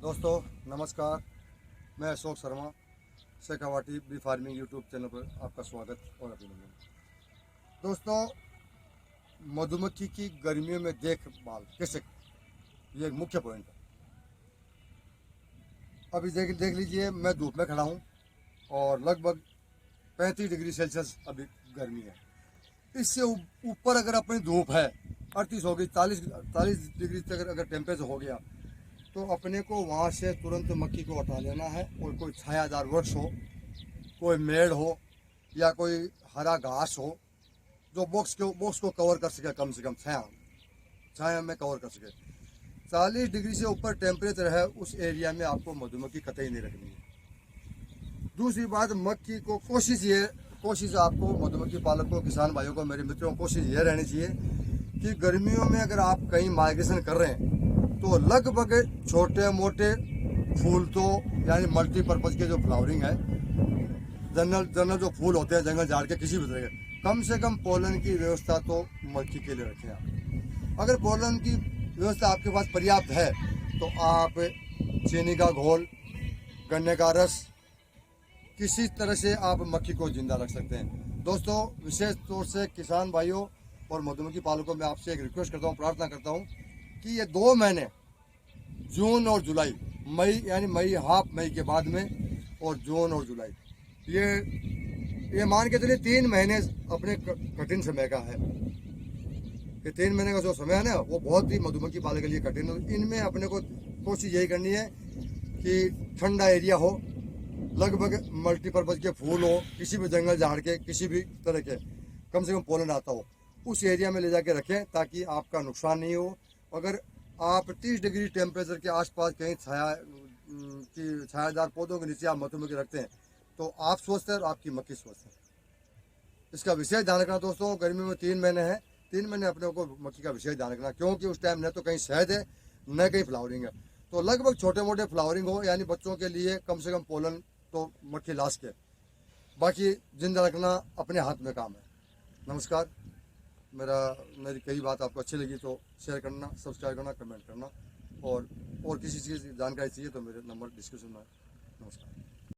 दोस्तों नमस्कार, मैं Ashok Sharma Shekhawati bee farming YouTube channel पर आपका स्वागत और अभिनंदन। दोस्तों, मधुमक्खी की गर्मियों में देखभाल कैसे, ये एक मुख्य पॉइंट है। अभी देख लीजिए, मैं धूप में खड़ा हूँ और लगभग 35 डिग्री सेल्सियस अभी गर्मी है। इससे ऊपर अगर अपनी धूप है 38 हो गई, 40 डिग्री तक अगर टेम्परेचर हो गया तो अपने को वहाँ से तुरंत मक्खी को हटा लेना है और कोई छायादार वृक्ष हो, कोई मेड़ हो या कोई हरा घास हो जो बॉक्स को कवर कर सके, कम से कम छाया में कवर कर सके। 40 डिग्री से ऊपर टेम्परेचर है उस एरिया में आपको मधुमक्खी कतई नहीं रखनी है। दूसरी बात, मक्खी को कोशिश आपको मधुमक्खी पालकों, किसान भाइयों को, मेरे मित्रों को कोशिश ये रहनी चाहिए कि गर्मियों में अगर आप कहीं माइग्रेशन कर रहे हैं तो लगभग छोटे मोटे फूल तो यानी मल्टीपर्पज़ के जो फ्लावरिंग है, जनरल जो फूल होते हैं जंगल झाड़ के किसी भी तरह के, कम से कम पोलन की व्यवस्था तो मक्खी के लिए रखें आप। अगर पोलन की व्यवस्था आपके पास पर्याप्त है तो आप चीनी का घोल, गन्ने का रस, किसी तरह से आप मक्खी को जिंदा रख सकते हैं। दोस्तों, विशेष तौर से किसान भाइयों और मधुमक्खी पालकों में आपसे एक रिक्वेस्ट करता हूँ, प्रार्थना करता हूँ कि ये 2 महीने, जून और जुलाई, मई यानी मई, हाफ मई के बाद में, और जून और जुलाई, ये मान के चलिए 3 महीने अपने कठिन समय का है। ये 3 महीने का जो समय है ना, वो बहुत ही मधुमक्खी पालक के लिए कठिन है। इनमें अपने को कोशिश यही करनी है कि ठंडा एरिया हो, लगभग मल्टीपर्पज़ के फूल हो, किसी भी जंगल झाड़ के, किसी भी तरह के, कम से कम पोलन आता हो, उस एरिया में ले जाके रखें ताकि आपका नुकसान नहीं हो। अगर आप 30 डिग्री टेम्परेचर के आसपास कहीं छायादार पौधों के नीचे आप मधुमक्खी रखते हैं तो आप स्वस्थ हैं और आपकी मक्खी स्वस्थ है। इसका विशेष ध्यान रखना दोस्तों। गर्मी में 3 महीने हैं, 3 महीने अपने को मक्खी का विशेष ध्यान रखना, क्योंकि उस टाइम न तो कहीं शहद है न कहीं फ्लावरिंग है। तो लगभग छोटे मोटे फ्लावरिंग हो, यानी बच्चों के लिए कम से कम पोलन तो मक्खी लाश के, बाकी जिंदा रखना अपने हाथ में काम है। नमस्कार। मेरी कई बात आपको अच्छी लगी तो शेयर करना, सब्सक्राइब करना, कमेंट करना, और किसी चीज़ की जानकारी चाहिए तो मेरे नंबर डिस्क्रिप्शन में है। नमस्कार।